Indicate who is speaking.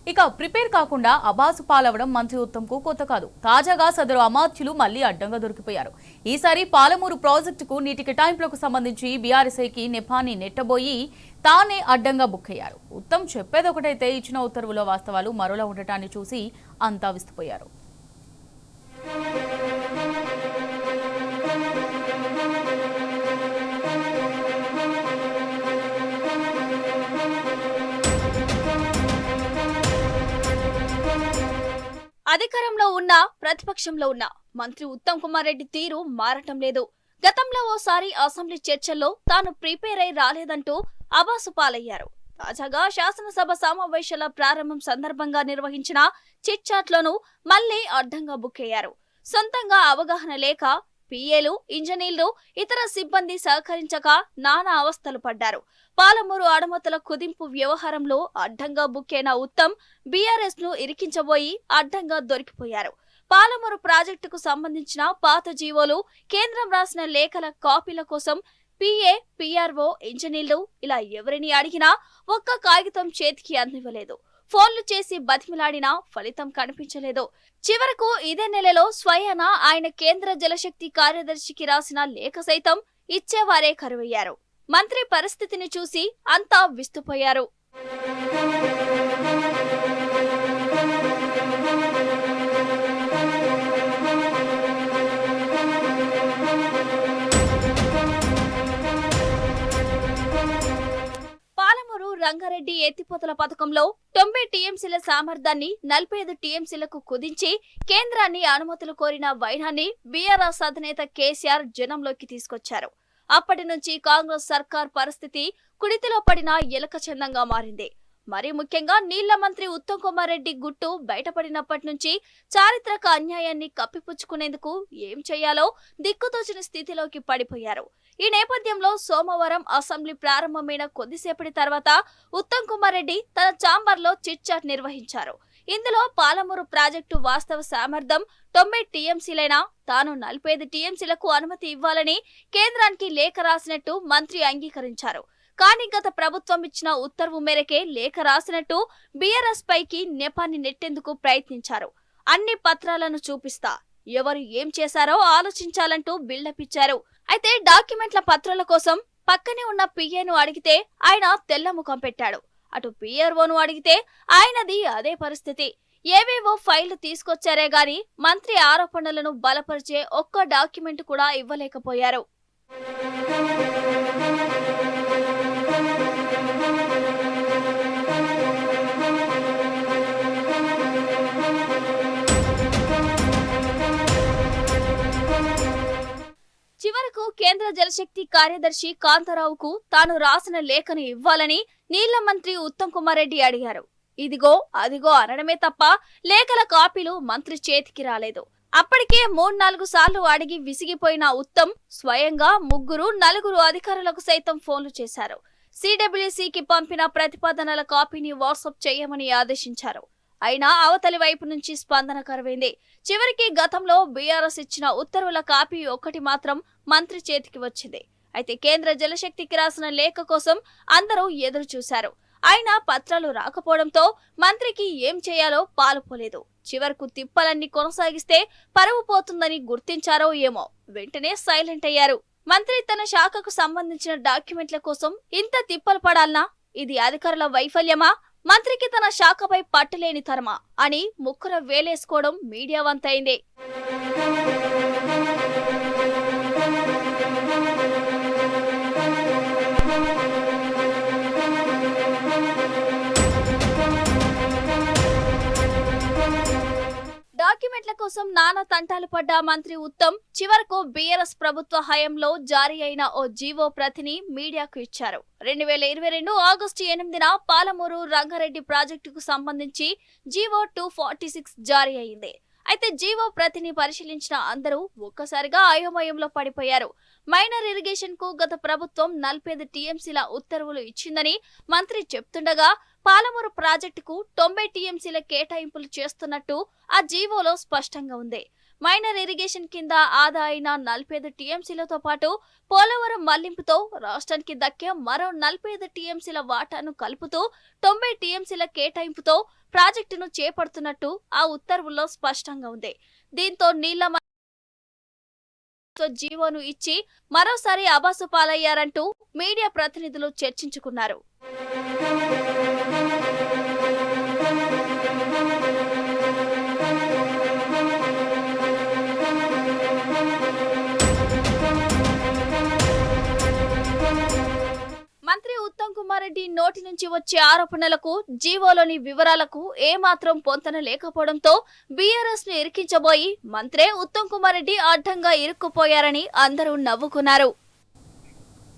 Speaker 1: ఇక ప్రిపేర్ కాకుండా అబాసు పాలవడం మంత్రి ఉత్తమ్కు కొత్త కాదు. తాజాగా సదరు అమాత్యులు మళ్లీ అడ్డంగా దొరికిపోయారు. ఈసారి పాలమూరు ప్రాజెక్టుకు నీటి కేటాయింపులకు సంబంధించి బీఆర్ఎస్ఐకి నెపాన్ని నెట్టబోయి తానే అడ్డంగా బుక్ అయ్యారు. ఉత్తమ్ చెప్పేదొకటైతే ఇచ్చిన ఉత్తర్వుల వాస్తవాలు మరోలా ఉండటాన్ని చూసి అంతా విస్తుపోయారు.
Speaker 2: అధికారంలో ఉన్న ప్రతిపక్షంలో ఉన్న మంత్రి ఉత్తమ్ కుమార్ రెడ్డి తీరు మారటం లేదు. గతంలో ఓసారి అసెంబ్లీ చర్చల్లో తాను ప్రిపేర్ అయి రాలేదంటూ అబాసు పాలయ్యారు. తాజాగా శాసనసభ సమావేశాల ప్రారంభం సందర్భంగా నిర్వహించిన చిట్ చాట్ లోనూ మళ్లీ అడ్డంగా బుక్ అయ్యారు. సొంతంగా అవగాహన లేక పిఏలు, ఇంజనీర్లు, ఇతర సిబ్బంది సహకరించక నానా అవస్థలు పడ్డారు. పాలమూరు ఆడమతుల కుదింపు వ్యవహారంలో అడ్డంగా బుక్కైన ఉత్తమ్ బీఆర్ఎస్ ను ఇరికించబోయి అడ్డంగా దొరికిపోయారు. పాలమూరు ప్రాజెక్టుకు సంబంధించిన పాత జీవోలు, కేంద్రం రాసిన లేఖల కాపీల కోసం పిఏ, పిఆర్ఓ, ఇంజనీర్లు ఇలా ఎవరిని అడిగినా ఒక్క కాగితం చేతికి అందివ్వలేదు. ఫోన్లు చేసి బతిమిలాడినా ఫలితం కనిపించలేదు. చివరకు ఇదే నెలలో స్వయాన ఆయన కేంద్ర జలశక్తి కార్యదర్శికి రాసిన లేఖ సైతం ఇచ్చేవారే కరువయ్యారు. మంత్రి పరిస్థితిని చూసి అంతా విస్తుపోయారు. పాలమూరు రంగారెడ్డి ఎత్తిపోతల పథకంలో 90 టీఎంసీల సామర్థ్యాన్ని 45 టీఎంసీలకు కుదించి కేంద్రాన్ని అనుమతులు కోరిన వైనాన్ని బీఆర్ఎస్ అధినేత కేసీఆర్ జనంలోకి తీసుకొచ్చారు. అప్పటి నుంచి కాంగ్రెస్ సర్కార్ పరిస్థితి కుడితిలో పడిన ఎలకచందంగా మారింది. మరీ ముఖ్యంగా నీళ్ల మంత్రి ఉత్తమ్ కుమార్ రెడ్డి గుట్టు బయటపడినప్పటి నుంచి చారిత్రక అన్యాయాన్ని కప్పిపుచ్చుకునేందుకు ఏం చేయాలో దిక్కుతోచని స్థితిలోకి పడిపోయారు. ఈ నేపథ్యంలో సోమవారం అసెంబ్లీ ప్రారంభమైన కొద్దిసేపటి తర్వాత ఉత్తమ్ కుమార్ రెడ్డి తన ఛాంబర్లో చిట్ చాట్ నిర్వహించారు. ఇందులో పాలమూరు ప్రాజెక్టు వాస్తవ సామర్థ్యం 90 టీఎంసీలైనా తాను 45 టీఎంసీలకు అనుమతి ఇవ్వాలని కేంద్రానికి లేఖ రాసినట్టు మంత్రి అంగీకరించారు. కానీ గత ప్రభుత్వం ఇచ్చిన ఉత్తర్వు మేరకే లేఖ రాసినట్టు బీఆర్ఎస్ పైకి నెపాన్ని నెట్టేందుకు ప్రయత్నించారు. అన్ని పత్రాలను చూపిస్తా, ఎవరు ఏం చేశారో ఆలోచించాలంటూ బిల్డప్ ఇచ్చారు. అయితే డాక్యుమెంట్ల పత్రాల కోసం పక్కనే ఉన్న పిఏను అడిగితే ఆయన తెల్లముఖం పెట్టాడు. అటు పిఆర్ఓను అడిగితే ఆయనది అదే పరిస్థితి. ఏవేవో ఫైళ్లు తీసుకొచ్చారే గాని మంత్రి ఆరోపణలను బలపరిచే ఒక్క డాక్యుమెంట్ కూడా ఇవ్వలేకపోయారు. చివరకు కేంద్ర జలశక్తి కార్యదర్శి కాంతారావుకు తాను రాసిన లేఖను ఇవ్వాలని నీళ్ల మంత్రి ఉత్తమ్ కుమార్ రెడ్డి అడిగారు. ఇదిగో అదిగో అనడమే తప్ప లేఖల కాపీలు మంత్రి చేతికి రాలేదు. అప్పటికే 3-4 సార్లు అడిగి విసిగిపోయిన ఉత్తమ్ స్వయంగా 3-4 అధికారులకు సైతం ఫోన్లు చేశారు. సిడబ్ల్యూసీకి పంపిన ప్రతిపాదనల కాపీని వాట్సాప్ చేయమని ఆదేశించారు. అయినా అవతలి వైపు నుంచి స్పందన కరువైంది. చివరికి గతంలో బీఆర్ఎస్ ఇచ్చిన ఉత్తర్వుల కాపీ ఒక్కటి మాత్రం మంత్రి చేతికి వచ్చింది. అయితే కేంద్ర జలశక్తికి రాసిన లేఖ కోసం అందరూ ఎదురు చూశారు. అయినా పత్రాలు రాకపోవడంతో మంత్రికి ఏం చేయాలో పాలుపోలేదు. చివరకు తిప్పలన్నీ కొనసాగిస్తే పరువు పోతుందని గుర్తించారో ఏమో వెంటనే సైలెంట్ అయ్యారు. మంత్రి తన శాఖకు సంబంధించిన డాక్యుమెంట్ల కోసం ఇంత తిప్పలు పడాలనా? ఇది అధికారుల వైఫల్యమా, మంత్రికి తన శాఖపై పట్టులేని తరమా అని ముక్కున వేలేసుకోవడం మీడియా వంతైంది. డాక్యుమెంట్ల కోసం నానా తంటాలు పడ్డ మంత్రి ఉత్తమ్ చివరకు బీఆర్ఎస్ ప్రభుత్వ హయాంలో జారీ అయిన ఓ జీవో ప్రతిని మీడియాకు ఇచ్చారు. 2022 ఆగస్టు 8న పాలమూరు రంగారెడ్డి ప్రాజెక్టుకు సంబంధించి జీవో 246 జారీ అయింది. అయితే జీవో ప్రతిని పరిశీలించిన అందరూ ఒక్కసారిగా అయోమయంలో పడిపోయారు. మైనర్ ఇరిగేషన్ కు గత ప్రభుత్వం 45 టీఎంసీల ఉత్తర్వులు ఇచ్చిందని మంత్రి చెప్తుండగా పాలమూరు ప్రాజెక్టుకు 90 టీఎంసీల కేటాయింపులు చేస్తున్నట్టు ఆ జీవోలో స్పష్టంగా ఉంది. మైనర్ ఇరిగేషన్ కింద ఆదా అయిన 45 టీఎంసీలతో పాటు పోలవరం మళ్లింపుతో రాష్ట్రానికి దక్కే మరో 45 టీఎంసీల వాటాను కలుపుతూ 90 టీఎంసీల కేటాయింపుతో ప్రాజెక్టును చేపడుతున్నట్టు ఆ ఉత్తర్వుల్లో స్పష్టంగా ఉంది. దీంతో నీళ్ల జీవోను ఇచ్చి మరోసారి అబాసు పాలయ్యారంటూ మీడియా ప్రతినిధులు చర్చించుకున్నారు. మంత్రి ఉత్తమ్ కుమార్ రెడ్డి నోటి నుంచి వచ్చే ఆరోపణలకు జీవోలోని వివరాలకు ఏమాత్రం పొంతన లేకపోవడంతో బీఆర్ఎస్ ను ఇరికించబోయి మంత్రే ఉత్తమ్ కుమార్ రెడ్డి అడ్డంగా ఇరుక్కుపోయారని అందరూ నవ్వుకున్నారు.